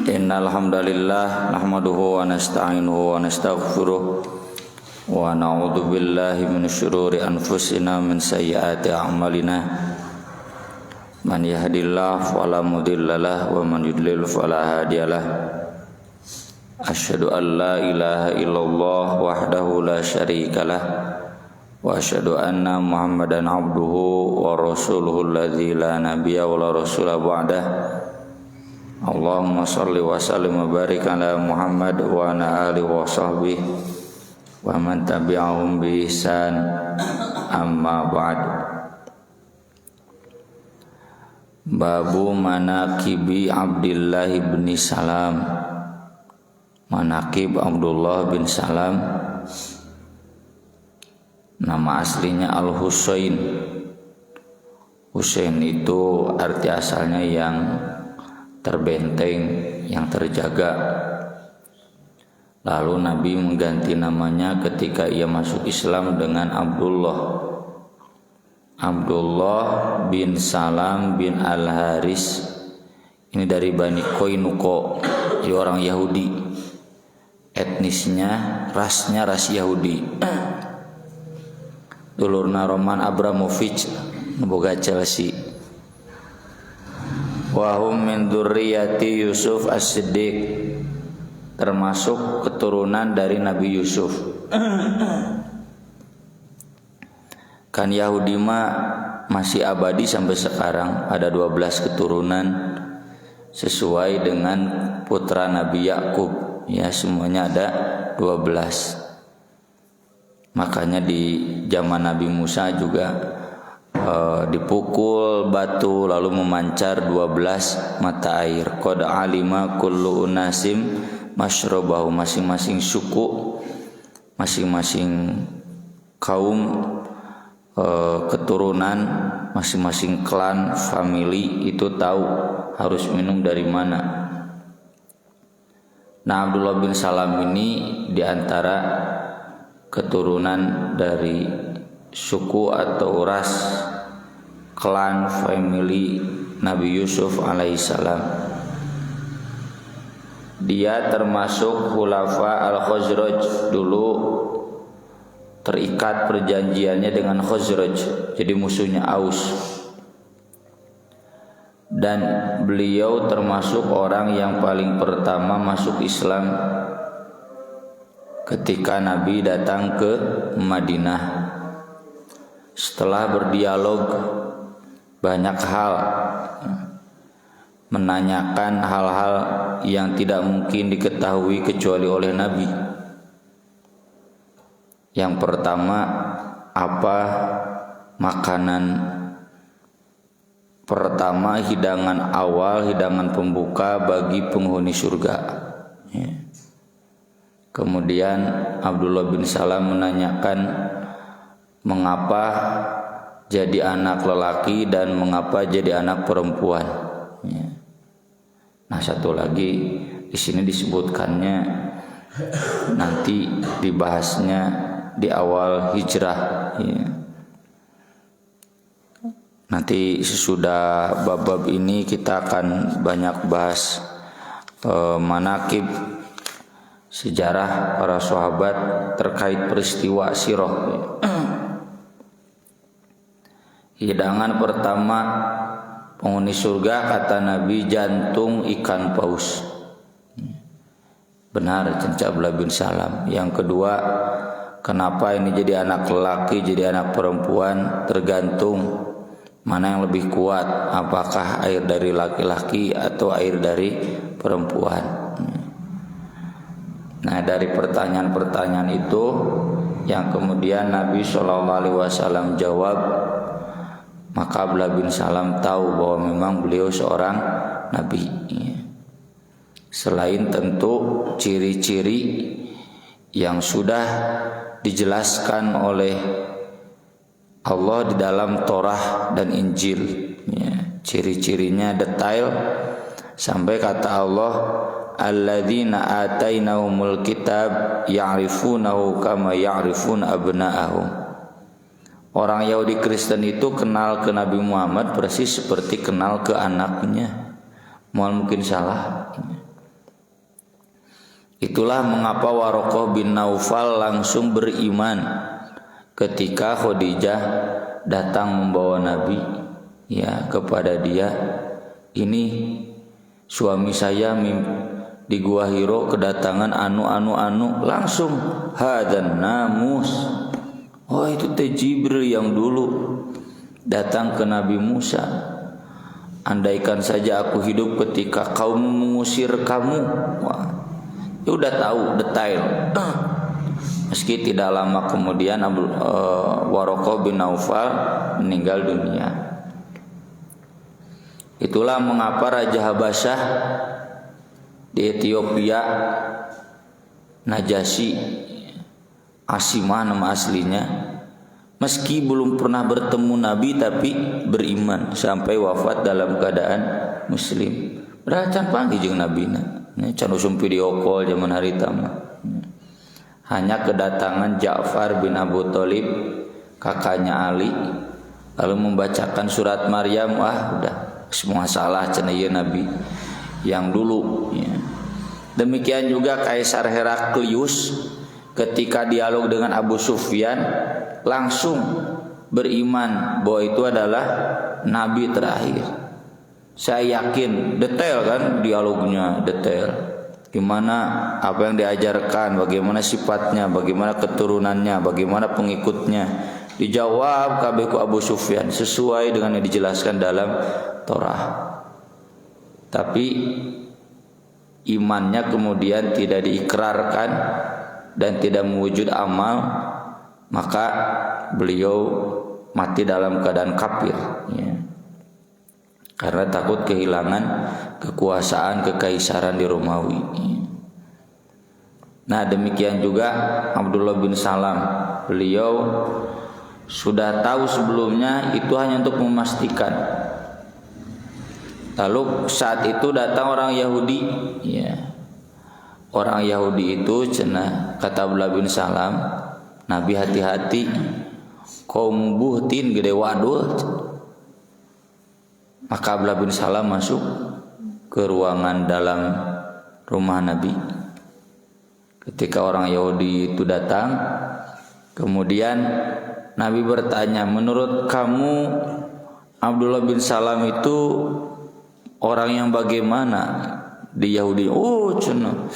Innal hamdalillah nahmaduhu wa nasta'inuhu wa nastaghfiruh wa na'udzu billahi min syururi anfusina min sayyiati a'malina. Man yahdihillahu fala mudhillalah wa man yudlil fala hadiyalah. Asyhadu an la ilaha illallah wahdahu la syarikalah wa asyhadu anna Muhammadan abduhu wa rasuluhu alladzi la nabiyya wa la rasula ba'dah. Allahumma shalli wa sallim wa barik ala Muhammad wa ala alihi wa sahbihi wa man tabi'ahum bi ihsan, amma ba'd. Babu manaqibi Abdullah bin Salam. Manaqib Abdullah bin Salam, nama aslinya Al-Husain. Husain itu arti asalnya yang terbenteng, yang terjaga. Lalu Nabi mengganti namanya ketika ia masuk Islam dengan Abdullah. Abdullah bin Salam bin Al-Haris. Ini dari Bani Koinuko, jadi orang Yahudi. Etnisnya, rasnya ras Yahudi. Dulurna Roman Abramovich, boga Chelsea. Wahum min dzurriyyati Yusuf As-Siddiq, termasuk keturunan dari Nabi Yusuf. Kan Yahudi mah masih abadi sampai sekarang, ada 12 keturunan sesuai dengan putra Nabi Yakub. Ya, semuanya ada 12. Makanya di zaman Nabi Musa juga dipukul batu lalu memancar 12 mata air. Qad alima kullu unasim masyrabahu, masing-masing suku, masing-masing kaum, keturunan, masing-masing klan, family itu tahu harus minum dari mana. Nah, Abdullah bin Salam ini diantara keturunan dari suku atau ras klan family Nabi Yusuf alaihissalam. Dia termasuk khulafa al-Khazraj, dulu terikat perjanjiannya dengan Khazraj, jadi musuhnya Aus. Dan beliau termasuk orang yang paling pertama masuk Islam ketika Nabi datang ke Madinah. Setelah berdialog banyak hal, menanyakan hal-hal yang tidak mungkin diketahui kecuali oleh Nabi. Yang pertama, apa makanan pertama, hidangan awal, hidangan pembuka bagi penghuni surga. Kemudian Abdullah bin Salam menanyakan mengapa jadi anak lelaki dan mengapa jadi anak perempuan. Nah, satu lagi di sini disebutkannya nanti dibahasnya di awal hijrah. Nanti sesudah bab-bab ini kita akan banyak bahas manaqib, sejarah para sahabat terkait peristiwa sirah. Hidangan pertama penghuni surga, kata Nabi, jantung ikan paus. Benar, cenca Abdullah bin Salam. Yang kedua, kenapa ini jadi anak lelaki, jadi anak perempuan, tergantung mana yang lebih kuat, apakah air dari laki-laki atau air dari perempuan. Nah, dari pertanyaan-pertanyaan itu yang kemudian Nabi SAW jawab, maka Abdullah bin Salam tahu bahwa memang beliau seorang Nabi. Selain tentu ciri-ciri yang sudah dijelaskan oleh Allah di dalam Torah dan Injil, ciri-cirinya detail sampai kata Allah, alladzina atainahumul kitab ya'rifunahu kama ya'rifun abna'ahum. Orang Yahudi Kristen itu kenal ke Nabi Muhammad persis seperti kenal ke anaknya. Mungkin salah. Itulah mengapa Waraqah bin Naufal langsung beriman ketika Khadijah datang membawa Nabi ya kepada dia, ini suami saya di Gua Hiro kedatangan anu, langsung hadan namus. Oh, itu teh Jibril yang dulu datang ke Nabi Musa. Andaikan saja aku hidup ketika kaum mengusir kamu. Wah, ya udah tahu detail. Meski tidak lama kemudian Waraqah bin Naufal meninggal dunia. Itulah mengapa Raja Habasyah di Ethiopia, Najasyi, Asimah nama aslinya, meski belum pernah bertemu Nabi tapi beriman sampai wafat dalam keadaan muslim. Beracan panggil jeung nabina. Can usum video call zaman hari tama. Hanya kedatangan Ja'far bin Abu Thalib, kakaknya Ali, lalu membacakan surat Maryam, udah semua salah cenah ieu Nabi yang dulu ya. Demikian juga Kaisar Heraklius ketika dialog dengan Abu Sufyan langsung beriman bahwa itu adalah nabi terakhir. Saya yakin detail kan dialognya, detail gimana apa yang diajarkan, bagaimana sifatnya, bagaimana keturunannya, bagaimana pengikutnya, dijawab kabeh ku Abu Sufyan sesuai dengan yang dijelaskan dalam Torah. Tapi imannya kemudian tidak diikrarkan dan tidak mewujud amal, maka beliau mati dalam keadaan kafir ya. Karena takut kehilangan kekuasaan kekaisaran di Romawi. Nah, demikian juga Abdullah bin Salam. Beliau sudah tahu sebelumnya itu hanya untuk memastikan. Lalu saat itu datang orang Yahudi ya. Orang Yahudi itu cenah kata Abdullah bin Salam, Nabi hati-hati, kaum buhtin gede wadul. Maka Abdullah bin Salam masuk ke ruangan dalam rumah Nabi. Ketika orang Yahudi itu datang, kemudian Nabi bertanya, menurut kamu Abdullah bin Salam itu orang yang bagaimana di Yahudi? Oh, cenah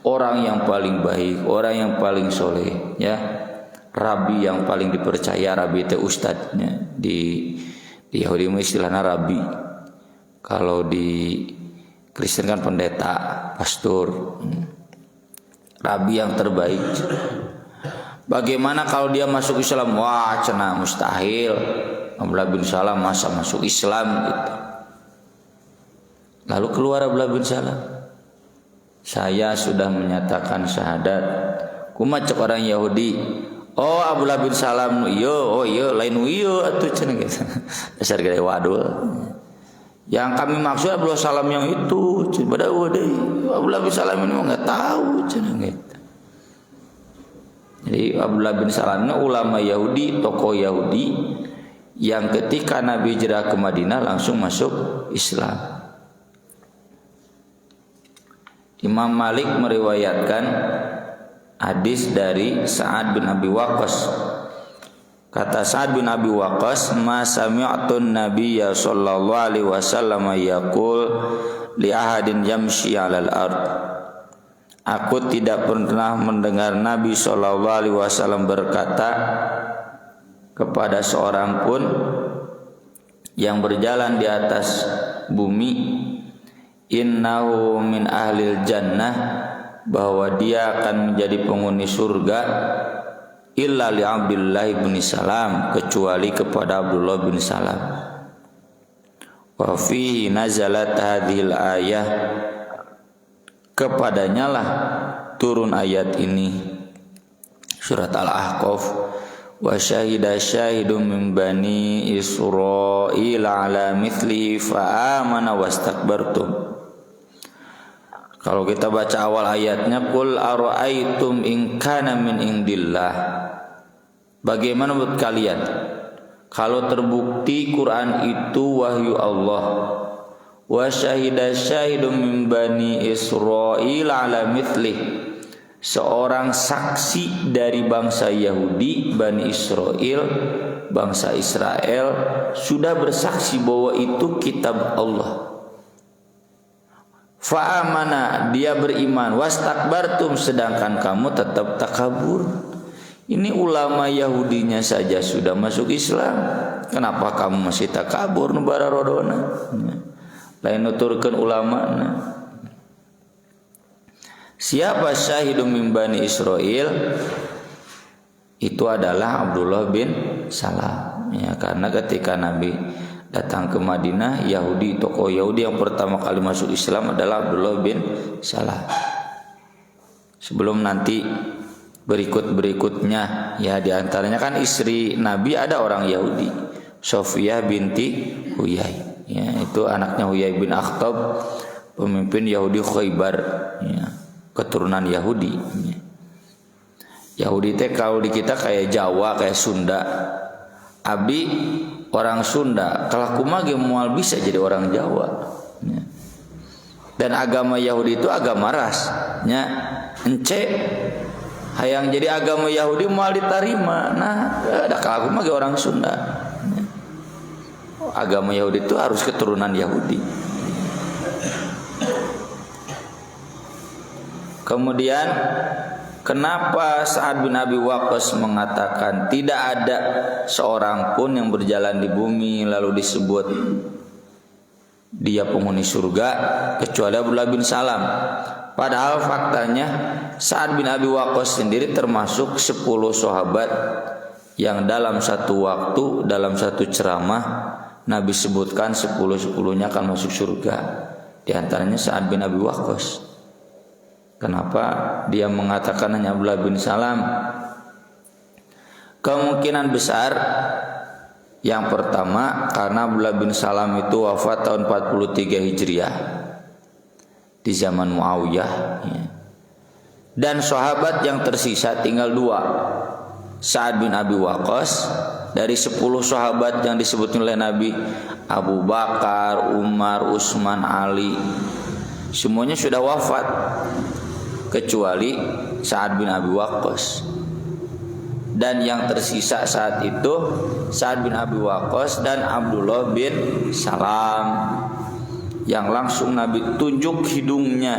orang yang paling baik, orang yang paling soleh, ya, rabi yang paling dipercaya. Rabi itu ustadznya di Yahudi istilahnya rabi. Kalau di Kristen kan pendeta, pastor. Rabi yang terbaik. Bagaimana kalau dia masuk Islam? Wah, cenah mustahil. Abdullah bin Salam masa masuk Islam gitu. Lalu keluar Abdullah bin Salam, saya sudah menyatakan syahadat. Kumacak orang Yahudi, oh Abdullah bin Salam, iya lain atuh cenah gitu. Dasar gede wadul. Yang kami maksud Abdullah Salam yang itu, pada Abdullah bin Salam ini enggak tahu cenah gitu. Jadi Abdullah bin Salam ini ulama Yahudi, tokoh Yahudi yang ketika Nabi hijrah ke Madinah langsung masuk Islam. Imam Malik meriwayatkan hadis dari Sa'ad bin Abi Waqqas. Kata Sa'ad bin Abi Waqqas, "Ma sami'tun nabiyya sallallahu alaihi wasallam yaqul li ahadin yamshi 'alal ard." Aku tidak pernah mendengar Nabi sallallahu alaihi wasallam berkata kepada seorang pun yang berjalan di atas bumi, innahu min ahlil jannah, bahwa dia akan menjadi penghuni surga, illa li Abdullah bin Salam, kecuali kepada Abdullah bin Salam. Wa fihi nazalat hadhil ayah, kepadanya lah turun ayat ini, surat Al-Ahqaf. Wa syahida syahidun min bani Israil ala mithlihi fa amana wastakbartum. Kalau kita baca awal ayatnya, qul ara'aitum in kana min indillah, bagaimana menurut kalian kalau terbukti Quran itu wahyu Allah, wa syahida syahidun min bani Israil ala mithlih, seorang saksi dari bangsa Yahudi, Bani Israel, bangsa Israel sudah bersaksi bahwa itu kitab Allah. Fa'amana, dia beriman, wastakbartum, sedangkan kamu tetap takabur. Ini ulama Yahudinya saja sudah masuk Islam, kenapa kamu masih takabur nubara rodona? Lain nuturkeun ulama. Siapa syahidun min Bani Israel? Itu adalah Abdullah bin Salam. Ya, karena ketika Nabi datang ke Madinah, Yahudi, tokoh Yahudi yang pertama kali masuk Islam adalah Abdullah bin Salam. Sebelum nanti berikutnya, ya diantaranya kan istri Nabi ada orang Yahudi, Sofiyah binti Huyai. Ya, itu anaknya Huyai bin Akhtab, pemimpin Yahudi Khaybar. Ya, keturunan Yahudi. Ya. Yahudi teh kalau di kita kayak Jawa, kayak Sunda. Abdi orang Sunda, kalau kumaha moal bisa jadi orang Jawa. Ya. Dan agama Yahudi itu agama ras. Ya. Ence hayang jadi agama Yahudi moal diterima. Nah, ada kalau kumaha orang Sunda. Ya. Agama Yahudi itu harus keturunan Yahudi. Kemudian kenapa Sa'ad bin Abi Waqqas mengatakan tidak ada seorang pun yang berjalan di bumi lalu disebut dia penghuni surga kecuali Abdullah bin Salam. Padahal faktanya Sa'ad bin Abi Waqqas sendiri termasuk 10 sahabat yang dalam satu waktu, dalam satu ceramah Nabi sebutkan 10-10-nya akan masuk surga. Di antaranya Sa'ad bin Abi Waqqas. Kenapa dia mengatakan hanya Abdullah bin Salam? Kemungkinan besar yang pertama karena Abdullah bin Salam itu wafat tahun 43 Hijriah di zaman Muawiyah, ya. Dan sahabat yang tersisa tinggal 2, Sa'ad bin Abi Waqqas. Dari 10 sahabat yang disebut oleh Nabi, Abu Bakar, Umar, Utsman, Ali, semuanya sudah wafat kecuali Sa'ad bin Abi Waqqas. Dan yang tersisa saat itu Sa'ad bin Abi Waqqas dan Abdullah bin Salam, yang langsung Nabi tunjuk hidungnya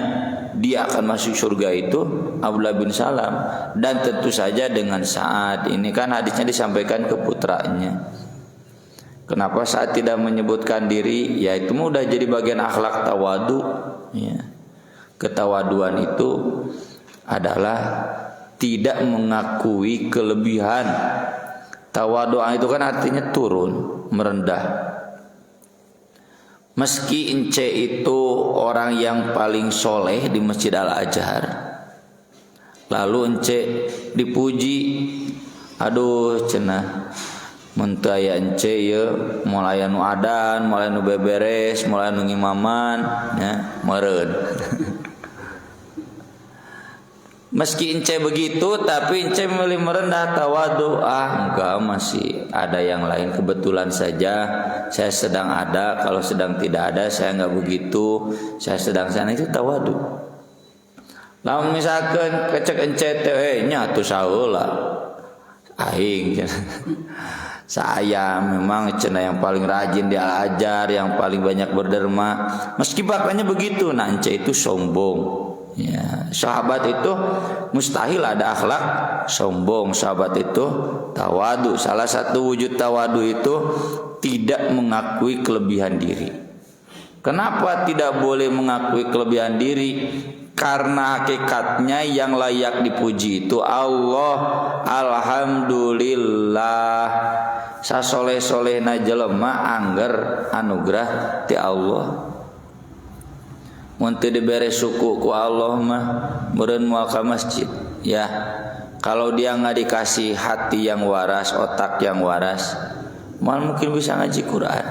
dia akan masuk surga itu Abdullah bin Salam. Dan tentu saja dengan Sa'ad ini kan hadisnya disampaikan ke putranya. Kenapa Sa'ad tidak menyebutkan diri? Ya itu mudah jadi bagian akhlak tawadu, ya. Ketawaduan itu adalah tidak mengakui kelebihan. Tawaduan itu kan artinya turun, merendah. Meski ence itu orang yang paling soleh di Masjid Al-Azhar, lalu ence dipuji, aduh cenah mentaya ence ya mulai anu adan, mulai anu beberes, mulai anu ngimaman, ya meureun. Meski ence begitu, tapi ence memilih merendah, tawadu. Enggak, masih ada yang lain. Kebetulan saja saya sedang ada. Kalau sedang tidak ada, saya enggak begitu. Saya sedang sana, itu tawadu. Lamun misalkan kecek ence teh nya atuh saheula. Aing saya memang cenah yang paling rajin di Al-Azhar, yang paling banyak berderma. Meski faktanya begitu, nah ence itu sombong. Ya, sahabat itu mustahil ada akhlak sombong. Sahabat itu tawadu. Salah satu wujud tawadu itu tidak mengakui kelebihan diri. Kenapa tidak boleh mengakui kelebihan diri? Karena hakikatnya yang layak dipuji itu Allah. Alhamdulillah. Sasoleh-solehna jelema angger anugerah ti Allah. Mun teu dibere suku ku Allah mah meureun moal ka masjid, ya. Kalau dia enggak dikasih hati yang waras, otak yang waras, mal mungkin bisa ngaji Quran,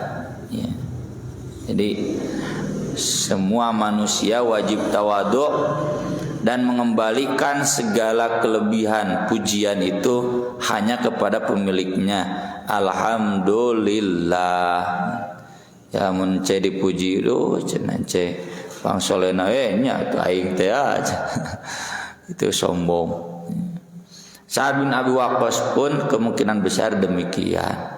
ya. Jadi semua manusia wajib tawadhu dan mengembalikan segala kelebihan pujian itu hanya kepada pemiliknya. Alhamdulillah. Ya mun ce dipuji do cenah ce pang solena nya tu aing teh aja. Itu sombong. Sa'ad bin Abi Waqqas pun kemungkinan besar demikian.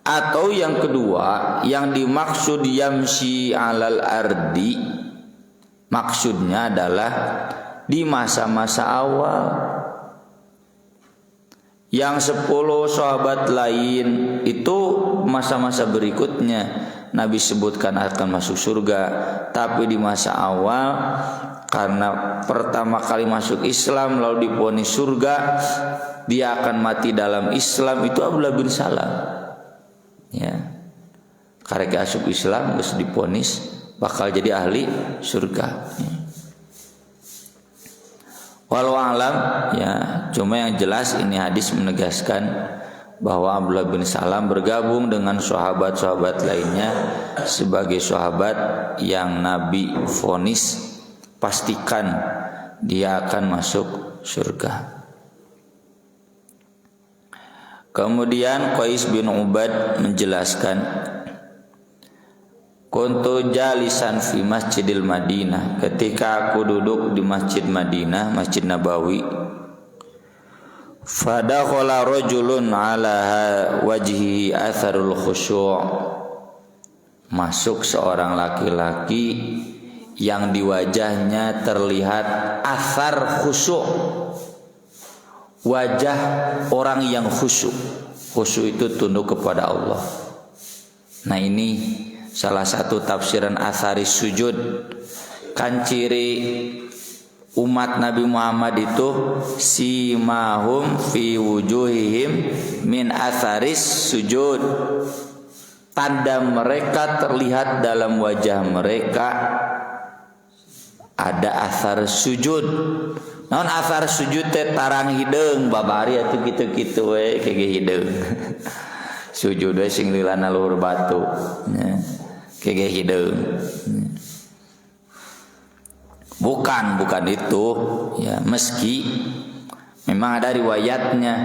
Atau yang kedua, yang dimaksud yamshi alal ardi, maksudnya adalah di masa-masa awal. Yang 10 sahabat lain itu masa-masa berikutnya Nabi sebutkan akan masuk surga. Tapi di masa awal, karena pertama kali masuk Islam lalu divonis surga, dia akan mati dalam Islam, itu Abdullah bin Salam. Ya, karek asup Islam geus divonis bakal jadi ahli surga. Walau alam, ya, cuma yang jelas ini hadis menegaskan bahwa Abdullah bin Salam bergabung dengan sahabat-sahabat lainnya sebagai sahabat yang Nabi vonis pastikan dia akan masuk surga. Kemudian Qais bin Ubad menjelaskan, kuntu jalisan fi Masjidil Madinah, ketika aku duduk di Masjid Madinah, Masjid Nabawi. Fadakhala rajulun ala wajhihi atharul khusyu', masuk seorang laki-laki yang di wajahnya terlihat athar khusyuk, wajah orang yang khusyuk. Khusyuk itu tunduk kepada Allah. Nah, ini salah satu tafsiran atharis sujud. Kan ciri umat Nabi Muhammad itu simahum fi wujuhihim min atharis sujud. Tanda mereka terlihat dalam wajah mereka ada athar sujud. Naon athar sujud teh tarang hideung babari atuh kitu-kitu we kege hideung. Sujud we sing lilana luhur batu. Ya. Kege hideung. Bukan itu, ya, meski memang ada riwayatnya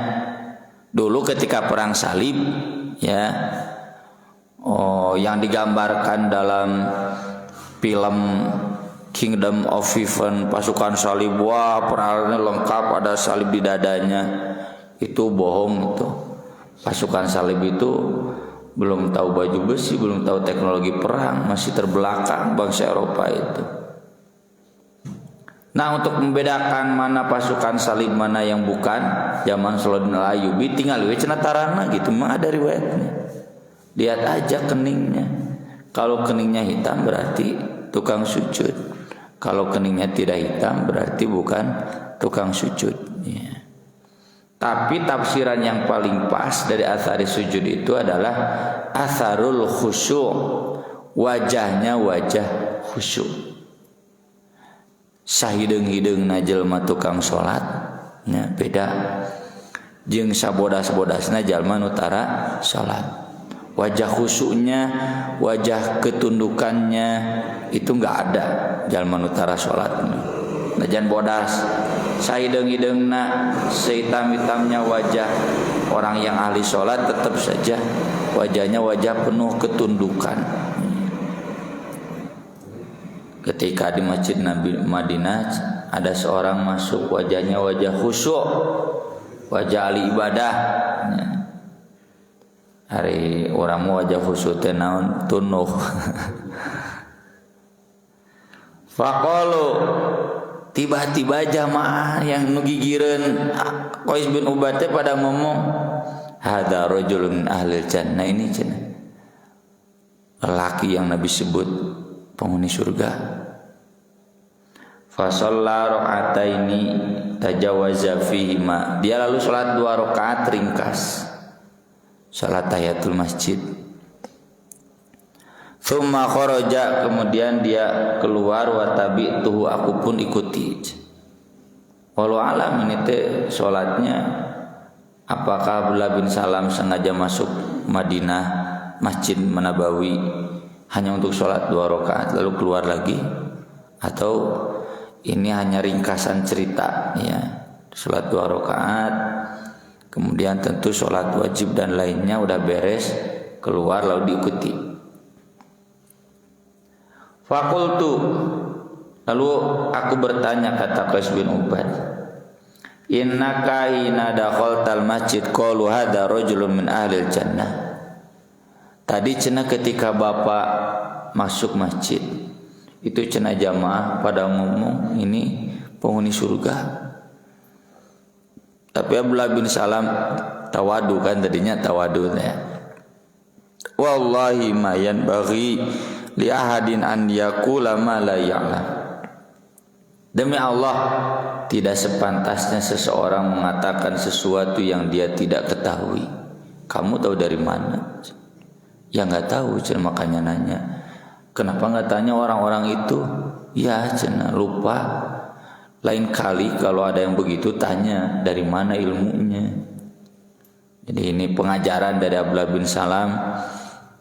dulu ketika perang salib, ya. Yang digambarkan dalam film Kingdom of Heaven, pasukan salib, wah peralatannya lengkap, ada salib di dadanya. Itu bohong itu. Pasukan salib itu belum tahu baju besi, belum tahu teknologi perang, masih terbelakang bangsa Eropa itu. Nah, untuk membedakan mana pasukan salib mana yang bukan, zaman Saladin Al-Ayyubi tinggal we cenah tarana gitu, mah ada riwayatnya. Lihat aja keningnya. Kalau keningnya hitam berarti tukang sujud. Kalau keningnya tidak hitam berarti bukan tukang sujud, ya. Tapi tafsiran yang paling pas dari athari sujud itu adalah atharul khusyuk, wajahnya wajah khusyuk. Sahideung-hideung na jelema tukang salat, nya beda jeung sabodas-bodasna jalma nu tara salat. Wajah khusyuknya, wajah ketundukannya itu enggak ada jalma nu tara salat. Najan bodas, sahideung-hideungna, sehitam-hitamnya wajah orang yang ahli salat, tetap saja wajahnya wajah penuh ketundukan. Ketika di Masjid Nabi Madinah ada seorang masuk, wajahnya wajah khusyuk, wajah ahli ibadah. Hari orang wajah khusyuk teh naon tunuh. Faqalu, tiba-tiba jamaah yang nugigireun Qais bin Ubad teh pada ngomong, hadza rajulun ahlil jannah, ini cenah lelaki yang Nabi sebut penghuni surga. Fa shalla rakaataini tajawaza fihima, dia lalu salat 2 rakaat ringkas, salat tahiyatul masjid. Tsumma kharaja, kemudian dia keluar, wa tabi'tuhu, aku pun ikuti. Walau alam ini teh salatnya apakah Abdullah bin Salam sengaja masuk Madinah Masjid Nabawi hanya untuk sholat 2 rakaat lalu keluar lagi, atau ini hanya ringkasan cerita, ya, sholat 2 rakaat kemudian tentu sholat wajib dan lainnya udah beres, keluar lalu diikuti. Fakultu, Lalu aku bertanya, kata Qais bin Ubad, innaka hina dakhaltal masjid qalu hadza rajulun min ahlil jannah. Tadi cenah ketika bapak masuk masjid, itu cenah jamaah pada ngomong ini penghuni surga. Tapi Abdullah bin Salam tawadu kan, tadinya tawadu ya. Wallahi ma yanbaghi li ahadin an yaqula ma la ya'lam. Demi Allah, tidak sepantasnya seseorang mengatakan sesuatu yang dia tidak ketahui. Kamu tahu dari mana? Ya nggak tahu, makanya nanya. Kenapa nggak tanya orang-orang itu? Ya, lupa. Lain kali kalau ada yang begitu tanya dari mana ilmunya. Jadi ini pengajaran dari Abdullah bin Salam.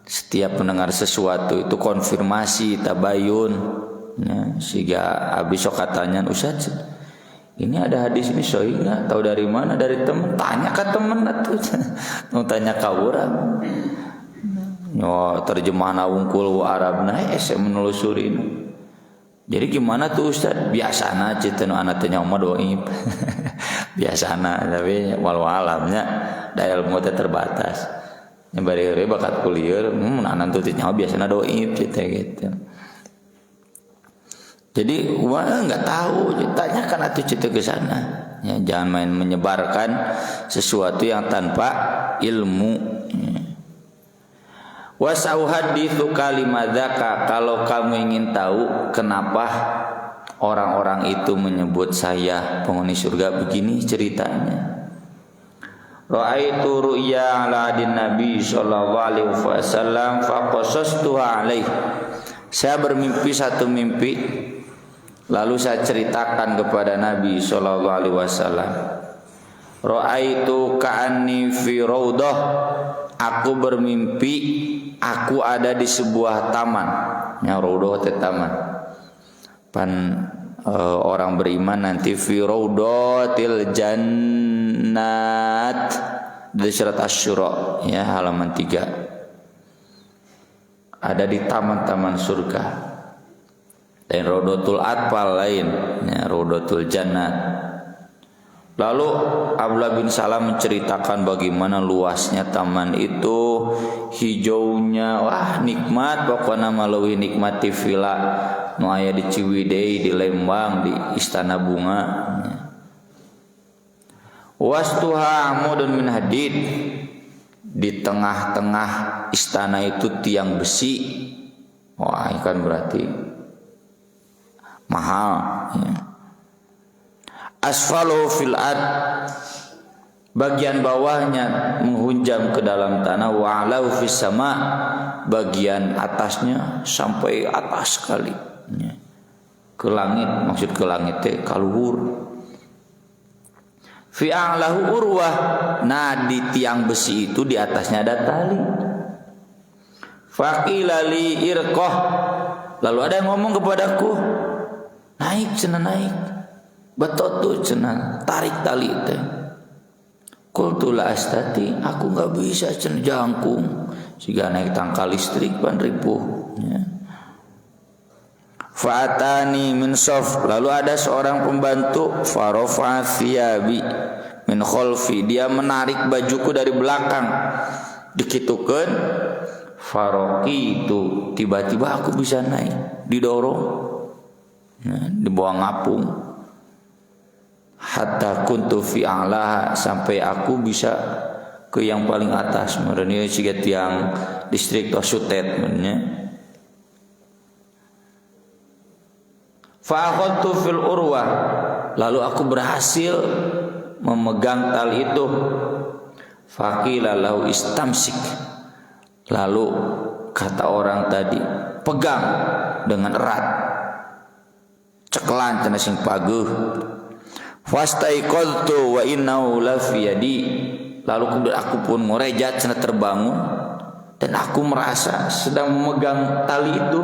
Setiap mendengar sesuatu itu konfirmasi, tabayun. Ya, sehingga habis sok katanya, Ustaz, ini ada hadis ini sahih enggak? Tahu dari mana? Dari teman. Tanya ke teman atuh. Mau tanya ka urang. Yo terjemahan wungkul wa Arabna saya menelusuri. Jadi gimana tuh Ustaz? Biasana citenu anak tanya omah doib. Biasana, tapi walau alamnya da ilmu teh terbatas. Nya bari heureuy bakat kulieur, anan tuh nyaho biasana doib gitu. Jadi wah enggak tahu, tanyakan atuh citu ke sana. Ya, jangan main menyebarkan sesuatu yang tanpa ilmu. Wa sauhaditsu kalimadzaka, kalau kamu ingin tahu kenapa orang-orang itu menyebut saya penghuni surga, begini ceritanya. Ra'aitu ru'ya ala adin Nabi sallallahu alaihi wasallam faqasastuha alaihi. Saya bermimpi satu mimpi, lalu saya ceritakan kepada Nabi sallallahu alaihi wasallam. Ra'aitu ka'anni fi raudhah. Aku bermimpi aku ada di sebuah taman. Ya, raudhah teh taman. Orang beriman nanti fi raudhatil jannat, dari surat Asy-Syura ya, halaman 3. Ada di taman-taman surga. Dan Raudhatul Atfal lain, ya, Raudhatul Jannat. Lalu Abdullah bin Salam menceritakan bagaimana luasnya taman itu, hijaunya, wah nikmat, pokoknya maleuwi nikmati villa nu aya di Ciwidey, di Lembang, di Istana Bunga. Wastuha amudun min hadid. Di tengah-tengah istana itu tiang besi. Wah, kan berarti mahal ya. Asfalu fil ad, bagian bawahnya menghunjam ke dalam tanah, wa alau fis sama, bagian atasnya sampai atas sekali ya. Ke langit, maksud ke langit teh kaluhur. Fi a'lahu urwah, nah di tiang besi itu di atasnya ada tali. Faqila li irqah, lalu ada yang ngomong kepadaku, naik cenah naik. Batotu cenah tarik tali teh. Qultu la astati, aku enggak bisa cenah jangkung. Siga naik tangkal listrik pan ripuh ya. Fa'atani min saf, lalu ada seorang pembantu, farofa thiyabi min khalfi, dia menarik bajuku dari belakang. Dikitukeun faroki itu, tiba-tiba aku bisa naik, didorong ya, dibawa ngapung. Hatta kuntu fi a'laha, sampai aku bisa ke yang paling atas. Merenya siga tiang distrik Sutet merenya. Fa akhadtu fil urwah, lalu aku berhasil memegang tali itu. Faqila lahu istamsik, lalu kata orang tadi, pegang dengan erat, ceklan cenah sing paguh. Fastaiqadtu wa innahu la fi yadi, lalu kemudian aku pun merejat cenah terbangun dan aku merasa sedang memegang tali itu.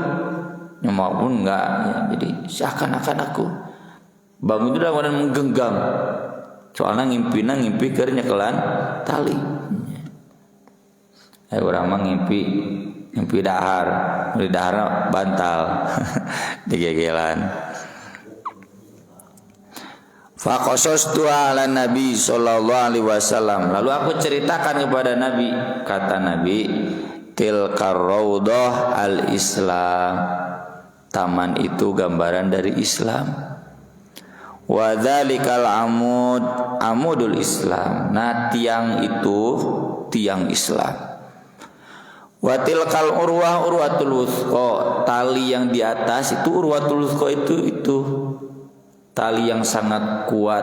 Ya maupun enggak ya, jadi seakan-akan aku bangun itu dalam keadaan menggenggam, soalnya ngimpi keur nyekelan tali ya. Orang mah ngimpi dahar, di dahar bantal digegelan Faqasastu ala Nabi sallallahu alaihi wasallam. Lalu aku ceritakan kepada Nabi, kata Nabi, tilkar raudhah al-Islam. Taman itu gambaran dari Islam. Wa dzalikal amudul Islam. Nah, tiang itu tiang Islam. Wa tilkal urwatul wuthqa. Tali yang di atas itu urwatul wuthqa itu tali yang sangat kuat,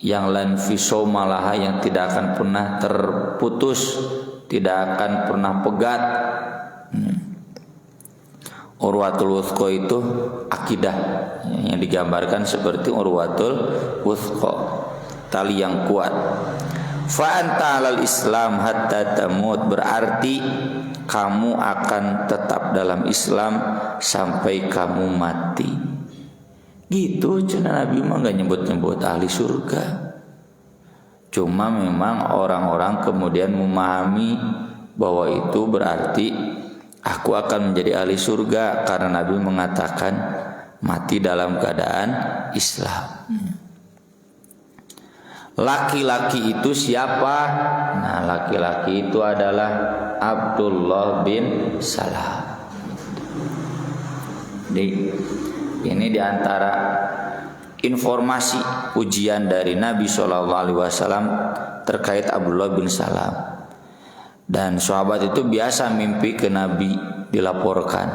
yang lan fisomalaha, yang tidak akan pernah terputus, tidak akan pernah pegat. Urwatul wuthqa itu akidah yang digambarkan seperti urwatul wuthqa, tali yang kuat. Fa anta alal Islam hatta tamut, berarti kamu akan tetap dalam Islam sampai kamu mati. Gitu cina Nabi mah gak nyebut-nyebut ahli surga. Cuma memang orang-orang kemudian memahami bahwa itu berarti aku akan menjadi ahli surga, karena Nabi mengatakan mati dalam keadaan Islam. Laki-laki itu siapa? Nah, laki-laki itu adalah Abdullah bin Salam. Ini diantara informasi ujian dari Nabi SAW terkait Abdullah bin Salam. Dan sahabat itu biasa mimpi ke Nabi dilaporkan.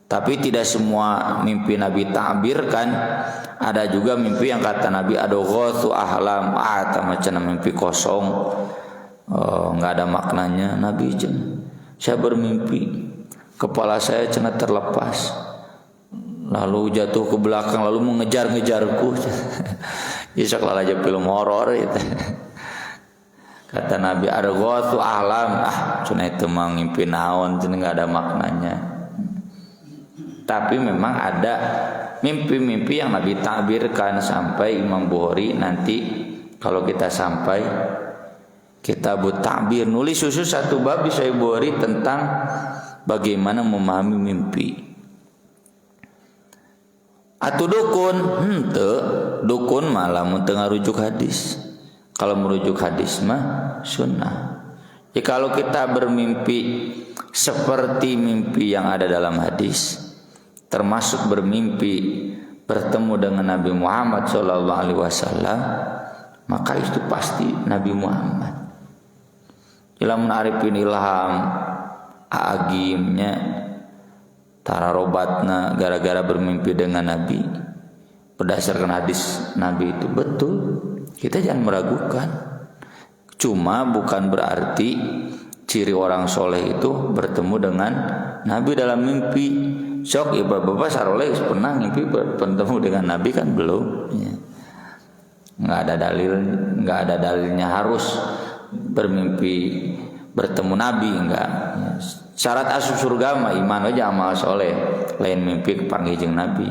Tapi tidak semua mimpi Nabi ta'birkan. Ada juga mimpi yang kata Nabi adoghathu ahlam, macam mimpi kosong, nggak ada maknanya. Nabi saya bermimpi kepala saya cenah terlepas, lalu jatuh ke belakang, lalu mengejar-ngejarku. Isak aja film horor itu. Kata Nabi adoghathu ahlam, cenah itu mah ngimpi naon, cenah nggak ada maknanya. Tapi memang ada mimpi-mimpi yang Nabi takbirkan. Sampai Imam Bukhari nanti kalau kita sampai Kitabut Ta'bir nulis khusus satu bab di Sahih Bukhari tentang bagaimana memahami mimpi. Atu dukun, dukun malah mun teu ngarujuk hadis. Kalau merujuk hadis mah sunnah. Ya, kalau kita bermimpi seperti mimpi yang ada dalam hadis, termasuk bermimpi bertemu dengan Nabi Muhammad SAW, maka itu pasti Nabi Muhammad. Ilmu arifin ilham agimnya tararobatna gara-gara bermimpi dengan Nabi berdasarkan hadis Nabi itu betul. Kita jangan meragukan. Cuma bukan berarti ciri orang soleh itu bertemu dengan Nabi dalam mimpi. Sok bapak saroleh pernah mimpi bertemu dengan Nabi kan belum? Ya. Nggak ada dalilnya harus bermimpi bertemu Nabi, enggak. Ya. Syarat asup surga mah iman aja amal soleh, lain mimpi kepanggih Nabi.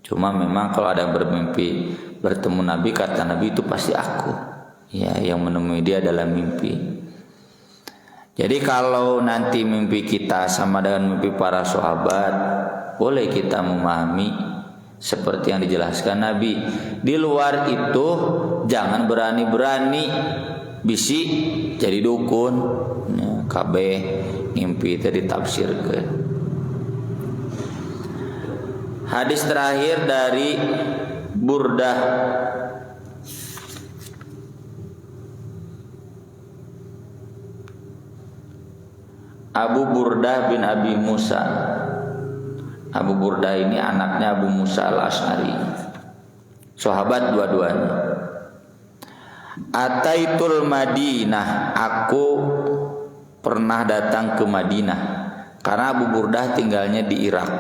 Cuma memang kalau ada bermimpi bertemu Nabi, kata Nabi itu pasti aku. Ya, yang menemui dia dalam mimpi. Jadi kalau nanti mimpi kita sama dengan mimpi para sahabat, boleh kita memahami seperti yang dijelaskan Nabi. Di luar itu jangan berani-berani bisi jadi dukun. Ya, kabeh mimpi itu ditafsirkan. Hadis terakhir dari Burdah Abu Burdah bin Abi Musa. Abu Burdah ini anaknya Abu Musa al-Asy'ari, sahabat dua-duanya. Ataitul Madinah, aku pernah datang ke Madinah, karena Abu Burdah tinggalnya di Irak.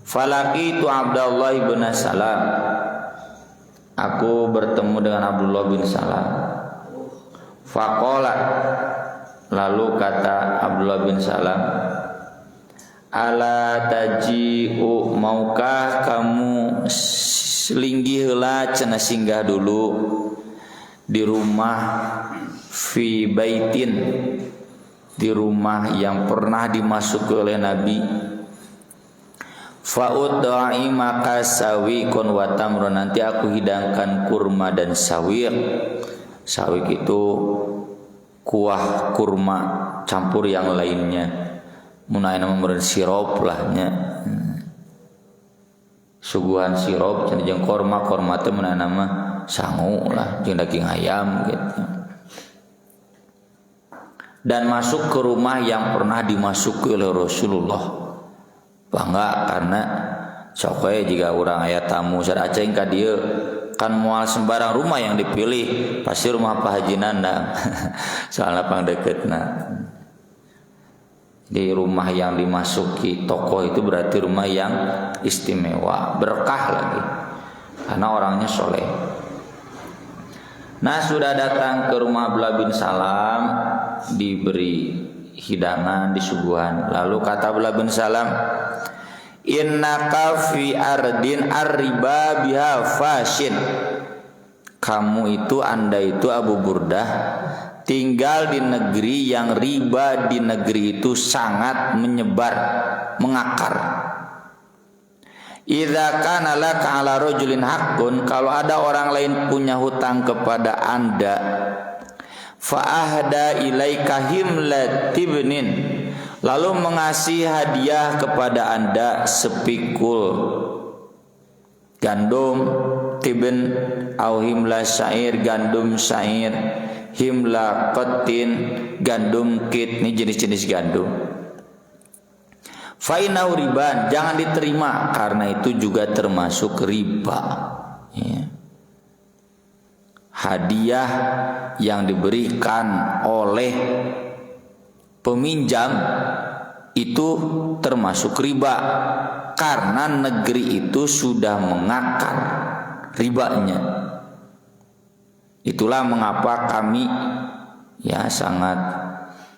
Falaqitu Abdullah bin Salam, aku bertemu dengan Abdullah bin Salam. Faqala, lalu kata Abdullah bin Salam, ala taji'u, maukah kamu linggih heula cenah singgah dulu di rumah fi baitin, di rumah yang pernah dimasuki oleh Nabi. Fa'udda'i maka sawiqun wa tamrun, nanti aku hidangkan kurma dan sawiq. Sawiq itu kuah kurma campur yang lainnya. Munai nama meureun sirop lah nya. Suguhan sirop jeung korma teh munai nama sangu lah jeung daging ayam gitu. Dan masuk ke rumah yang pernah dimasuki oleh Rasulullah. Bangga karena sok we jika urang aya tamu sada aceng ka dieu kan moal sembarang rumah yang dipilih pasti rumah Pak Haji Nandang. Soalnya pang deketna. Di rumah yang dimasuki tokoh itu berarti rumah yang istimewa, berkah lagi karena orangnya soleh. Nah, sudah datang ke rumah Abdullah bin Salam, diberi hidangan, disuguhan. Lalu kata Abdullah bin Salam, innaka fi ardin ar-riba biha fashin. Kamu itu, Anda itu Abu Burdah, tinggal di negeri yang riba di negeri itu sangat menyebar, mengakar. Idza kana laka 'ala rajulin haqqun, kalau ada orang lain punya hutang kepada Anda, fa ahda ilaika himlatibnin, lalu mengasih hadiah kepada Anda sepikul gandum, tiben au himla syair, gandum syair, himla qatin, gandum kit, ini jenis-jenis gandum. Fainau riban, jangan diterima karena itu juga termasuk riba. Ya. Hadiah yang diberikan oleh peminjam itu termasuk riba karena negeri itu sudah mengakar ribanya. Itulah mengapa kami ya sangat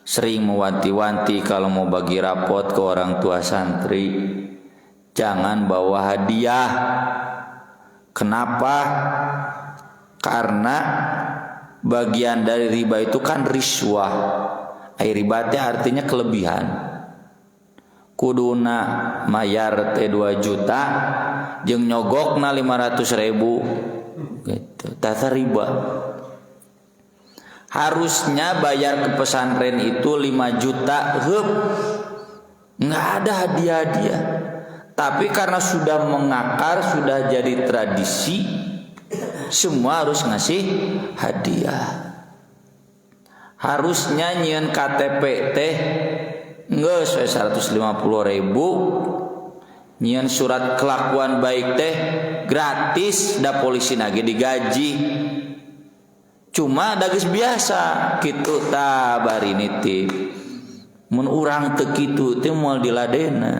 sering mewanti-wanti kalau mau bagi rapot ke orang tua santri, jangan bawa hadiah. Kenapa? Karena bagian dari riba itu kan riswah. Riba teh artinya kelebihan. Kuduna mayar teh 2 juta jeung nyogokna 500.000 gitu. Tata riba. Harusnya bayar ke pesantren itu 5 juta, nggak ada hadiah-hadiah. Tapi karena sudah mengakar, sudah jadi tradisi, semua harus ngasih hadiah. Harusnya nyieun KTP teh geus 150.000, nyieun surat kelakuan baik teh gratis, da polisi nage digaji. Cuma dagis biasa kitu tah bari nitip. Mun urang teu kitu teh moal diladena,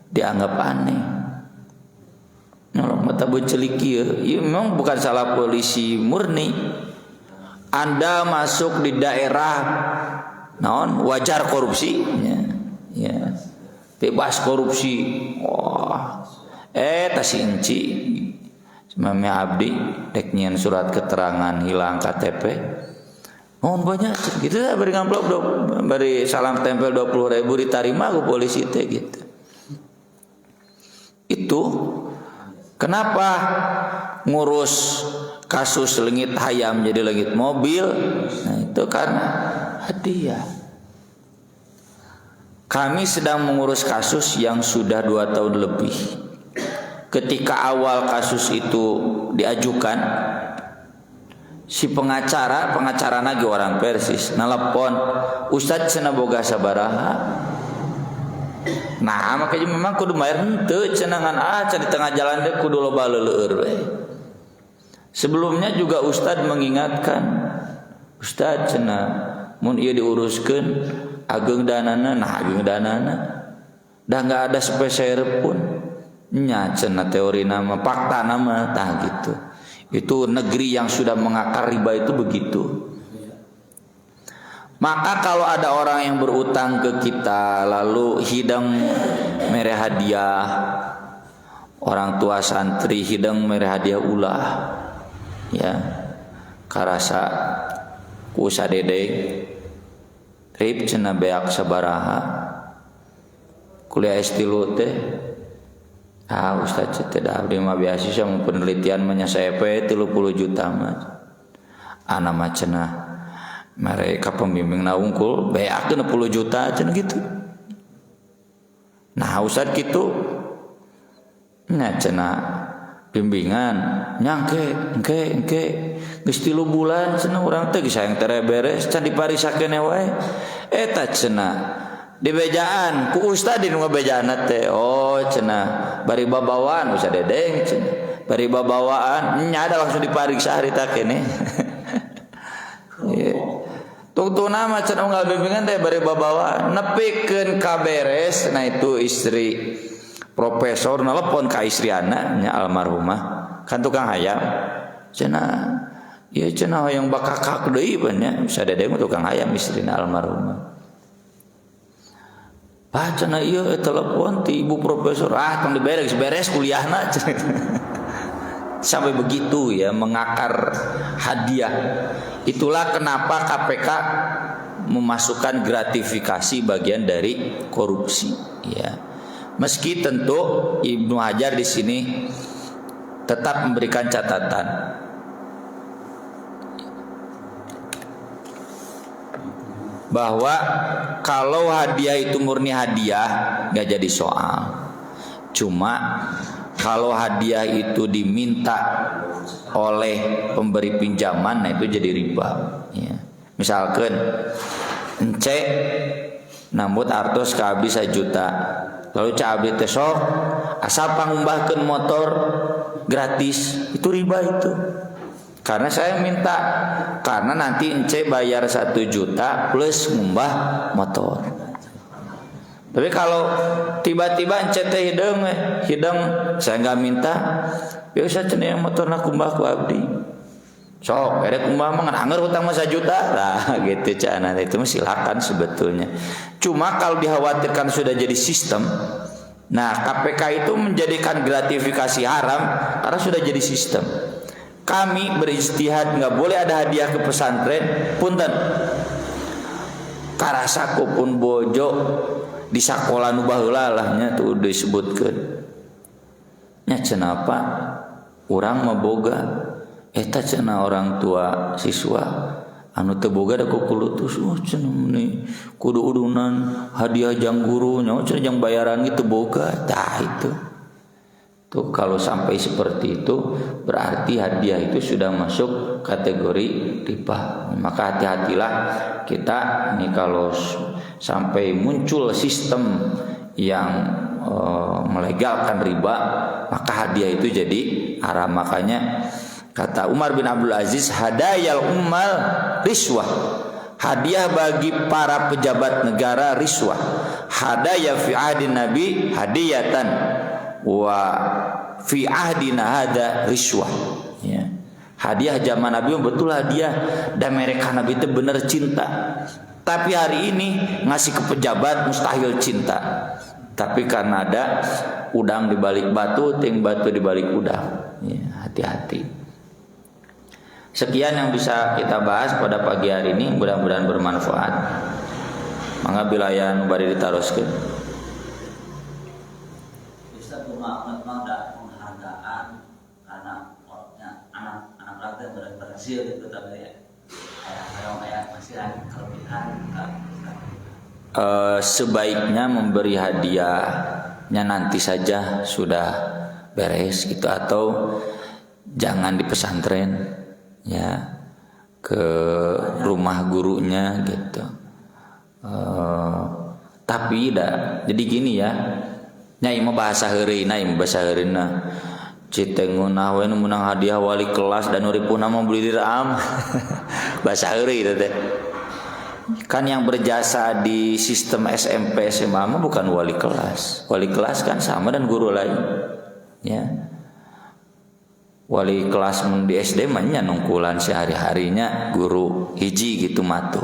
dianggap aneh. Nolong mata beucelik ieu, ieu memang bukan salah polisi murni. Anda masuk di daerah naon wajar korupsi ya. Bebas korupsi. Wah. Tas inci Mami abdi dek nyieun surat keterangan hilang KTP. Oh banyak gitu lah, beri amplop beri salam tempel 20.000 diterima ke polisi teh gitu. Itu kenapa ngurus kasus lengit hayam jadi lengit mobil? Nah itu karena hadiah. Kami sedang mengurus kasus yang sudah 2 tahun lebih. Ketika awal kasus itu diajukan, si pengacara lagi orang Persis nelpon, Ustadz cenah boga sabaraha. Nah makanya memang kudu bayar henteu cenangan di tengah jalan teh kudu loba leuleur we. Sebelumnya juga Ustadz mengingatkan, Ustadz cenah mun ieu diuruskeun ageung danana, nah ageung danana dah enggak ada sepeser pun. Nya cenah teori nama fakta nama tah gitu. Itu negeri yang sudah mengakar riba itu begitu. Maka kalau ada orang yang berutang ke kita lalu hidang mere hadiah, orang tua santri hidang mere hadiah ulah ya karasa ku sadedeng rib cenah beak sabaraha kuliah S3 teh Ustaz tidak abdi mah beasiswa mun penelitian mah nya CP 30 juta mah. Ana mah cenah mereka pembimbingna unggul beakeun 10 juta cenah gitu. Nah Ustaz kitu nya cenah bimbingan nyangke engke geus 3 bulan cenah urang teh geus hayang tere beres can diparisakeun wae eta cenah di bejaan ku ustad di nu ngabejaan teh oh cenah bari babawaan Ustaz Dedeng cenah bari babawaan nya ada langsung dipariksa harita keneh tungtuna mah cenah unggal bimbingan teh bari babawaan nepikeun ka beres. Nah itu istri profesor nelpon ka istri anaknya almarhumah kan tukang hayam cenah ieu cenah hoyong bakakak deui nya Ustaz Dedeng tukang hayam istrina almarhumah. Cenah ieu telepon ti ibu profesor tong beres kuliahna sampai begitu ya mengakar hadiah. Itulah kenapa KPK memasukkan gratifikasi bagian dari korupsi ya. Meski tentu Ibnu Hajar di sini tetap memberikan catatan bahwa kalau hadiah itu murni hadiah nggak jadi soal. Cuma kalau hadiah itu diminta oleh pemberi pinjaman, nah itu jadi riba. Ya. Misalkan ence nambut artos ka abdi 1 juta, lalu ca abdi teh sok asal pangumbahkeun motor gratis, itu riba itu. Karena saya minta, karena nanti ence bayar 1 juta plus ngumbah motor. Tapi kalau tiba-tiba ence teh hidung saya nggak minta, ya usah cenah motor nak kumbah ku abdi. Sok, erek kumbah mah nganger hutang mah 1 juta lah gitu cana itu mah silakan sebetulnya. Cuma kalau dikhawatirkan sudah jadi sistem, nah KPK itu menjadikan gratifikasi haram karena sudah jadi sistem. Kami berijtihad nggak boleh ada hadiah ke pesantren, punten. Karasaku pun bojo di sakola nu baheula lah nya tuh disebutkeun. Nya cenah apa? Urang mah boga eta cenah orang tua siswa anu teu boga da kukulutus cenah meni kudu udunan hadiah jang guru nya cenah jang bayaran gitu boga tah itu. Tuh kalau sampai seperti itu berarti hadiah itu sudah masuk kategori riba. Maka hati-hatilah kita nih kalau sampai muncul sistem yang melegalkan riba, maka hadiah itu jadi haram. Makanya kata Umar bin Abdul Aziz, hadayal ummal riswah. Hadiah bagi para pejabat negara riswah. Hadaya fi ahdin nabi hadiyatan wa fi ahdina hada riswah ya. Hadiah zaman Nabi betul hadiah dan mereka Nabi itu benar cinta. Tapi hari ini ngasih ke pejabat mustahil cinta. Tapi karena ada udang di balik batu, ting batu di balik udang ya, hati-hati. Sekian yang bisa kita bahas pada pagi hari ini, mudah-mudahan bermanfaat. Mangga bilayan bari ditaroskeun. Penghargaan karena anak praktek berhasil gitu tapi kayak masih ada kelebihan. Sebaiknya memberi hadiahnya nanti saja sudah beres gitu, atau jangan di pesantren ya, ke rumah gurunya gitu. Tapi jadi gini ya. Nyai mah bahasa heureuna citengunah we nu meunang hadiah wali kelas dan uripuna mah beli diraam. Bahasa heureuy itu teh. Kan yang berjasa di sistem SMP SMA mah bukan wali kelas. Wali kelas kan sama dan guru lain. Ya. Wali kelas mun di SD mah nya nungkulan sehari-harinya guru hiji gitu matu.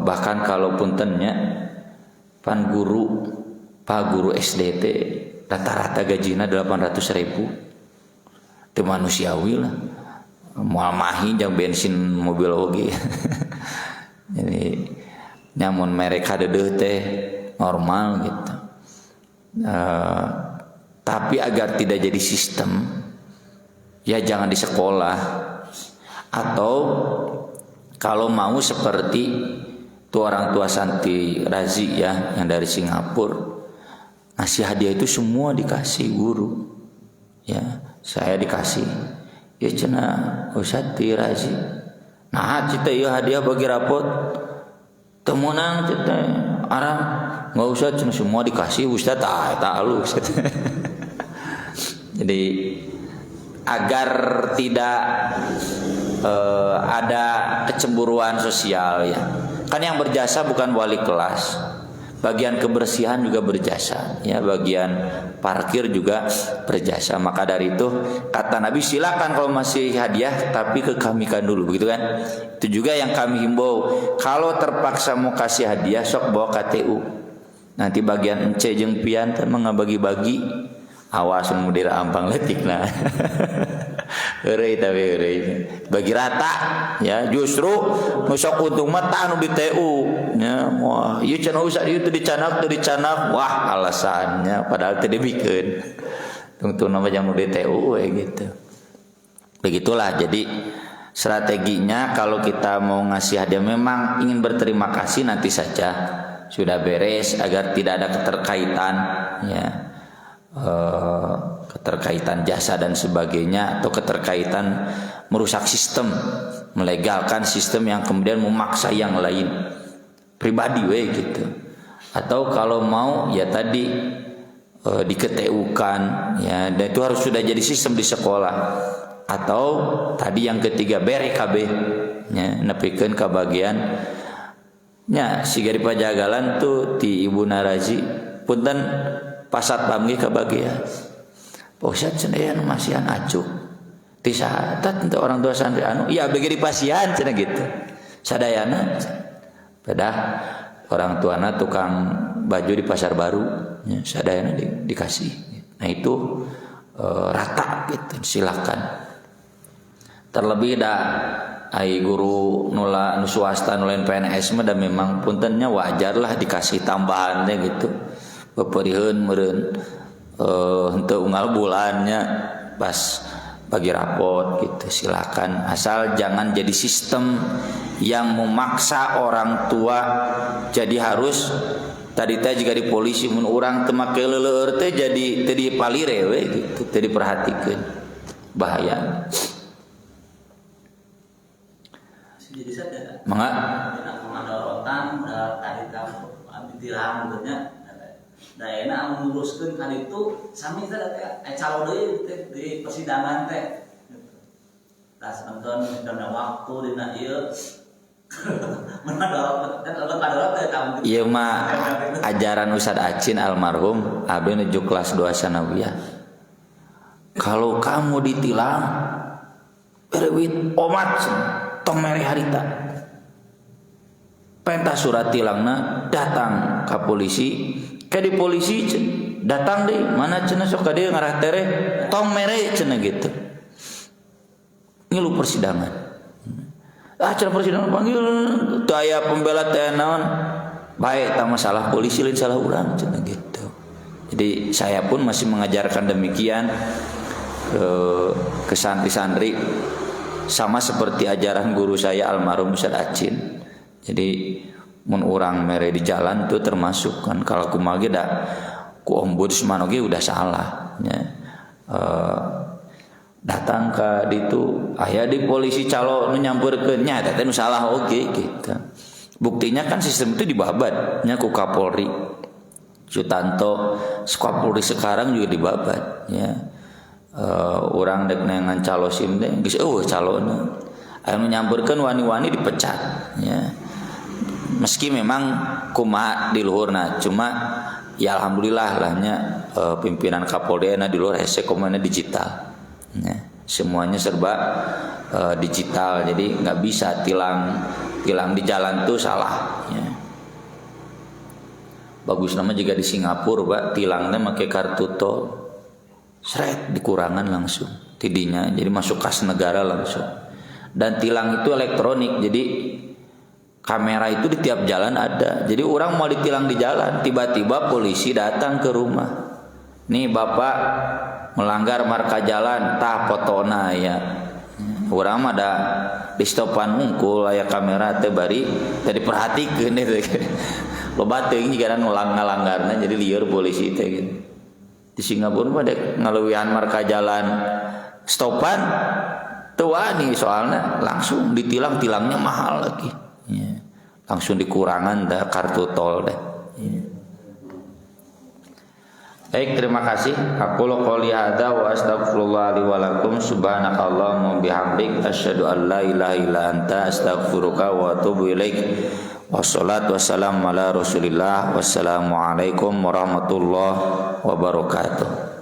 Bahkan kalau puntennya pan guru Pak guru SDT rata-rata gajinya 800.000, itu manusiawi lah, moal mahi jang bensin mobil oge. Jadi nyamun mereka dedeuh teh normal gitu. Tapi agar tidak jadi sistem, ya jangan di sekolah. Atau kalau mau seperti tuh orang tua Santi Razi ya, yang dari Singapura, ngasih hadiah itu semua dikasih guru. Ya, saya dikasih. Ya cenah Santi Razi. Nah, cita ya hadiah bagi rapot. Temunang cita arang nggak usah cenah semua dikasih Ustaz tak lu. Jadi agar tidak ada kecemburuan sosial ya. Kan yang berjasa bukan wali kelas. Bagian kebersihan juga berjasa ya, bagian parkir juga berjasa. Maka dari itu kata Nabi, silakan kalau masih hadiah tapi kekamikan dulu, begitu kan? Itu juga yang kami himbau, kalau terpaksa mau kasih hadiah sok bawa KTU. Nanti bagian ence jeung pian teh mangabagi-bagi, awas mun dira ampang letikna. Heureuy tapi heureuy bagi rata ya, justru nu sok untung mah tah nu di TU nya. Wah ieu cenah usah ieu teh dicanak wah alasannya padahal teh dibikeun tungtung nama jamu di TU we gitu. Begitulah jadi strateginya kalau kita mau ngasih hadiah memang ingin berterima kasih nanti saja sudah beres agar tidak ada keterkaitan ya. Keterkaitan jasa dan sebagainya atau keterkaitan merusak sistem, melegalkan sistem yang kemudian memaksa yang lain pribadi we gitu. Atau kalau mau ya tadi diketukan ya, dan itu harus sudah jadi sistem di sekolah. Atau tadi yang ketiga BRKB ya, nepikeun ka bagian nya siga di pajagalan tuh ti Ibu Narazi punten pasat pamgi ke bagian Pak Ustadz cenah anu masihan acuk ti sahadat untuk orang tua santri anu iya bagi di pasien cenah gitu sadayana pedah orang tuana tukang baju di pasar baru ya, sadayana dikasih. Nah itu rata gitu, silakan. Terlebih dah ai guru nula nu swasta nulain PNS mah dan memang puntennya wajar lah dikasih tambahannya gitu. Beperiheun meureun henteu unggal bulannya pas bagi rapot gitu, silakan asal jangan jadi sistem yang memaksa orang tua jadi harus tadi teh jika di polisi mun urang teu make leuleur teh jadi teu dipalire we gitu, teu diperhatikeun, bahaya. Jadi sadar mangga ada rotan da tadi tahu abdi dirang benernya daena menguruskeun kali itu sami teh calo deui di persidangan teh. Tas nonton dina waktu dina ieu. Ieu mah ajaran Ustaz Acin almarhum abdi nuju kelas 2 sanawiyah. Kalau kamu ditilang berewit omat tong mere harita. Pentas surat tilangna datang ke polisi. Kayak di polisi datang deh mana cenah sok ka dieu ngarah tere tong mere cenah gitu. Ngilu persidangan. Cenah persidangan panggil teu aya pembela teh naon. Baik tah masalah polisi lain salah urang cenah gitu. Jadi saya pun masih mengajarkan demikian ke santri-santri sama seperti ajaran guru saya almarhum Ustaz Acin. Jadi mun urang mere di jalan tuh termasuk kan kalau kumaha ge da ku ombudsman oge udah salah nya. Datang ka ditu aya di polisi calo nu nyampeurkeun nya eta teh nu salah oge gitu. Buktinya kan sistem itu dibabat nya ku Kapolri Sutanto, Kapolri sekarang juga dibabat ya. Urang dek nengan calo SIM teh geus calona anu nyampeurkeun wani-wani dipecat ya. Meski memang kumaha di luhurna cuma ya alhamdulillah lahnya pimpinan Kapolri na di luhur hese komana digital ya. Semuanya serba digital jadi nggak bisa tilang di jalan tuh salah ya. Bagus nama juga di Singapura Pak tilangnya pakai kartu tol seret dikurangan langsung tidinya jadi masuk kas negara langsung dan tilang itu elektronik jadi kamera itu di tiap jalan ada. Jadi orang mau ditilang di jalan, tiba-tiba polisi datang ke rumah. nih bapak melanggar marka jalan tah fotona ya. Urang mah da di stopan unggul aya kamera teh bari teh diperhatikeun teh. Loba teuing jigana ngalanggarna jadi lieur polisi teh gitu. Di Singapura mah dek ngaluwihan marka jalan stopan teu wani soalna langsung ditilang, tilangnya mahal lagi. Ya. Langsung dikurangan dah kartu tol deh. Ya. Baik, terima kasih. Aku qouli hadza wa astaghfirullah li wa lakum subhanakallahumma bihamdik asyhadu an la ilaha illa anta astaghfiruka wa atubu ilaik. Wassalatu wassalamu ala Rasulillah. Wassalamu alaikum warahmatullahi wabarakatuh.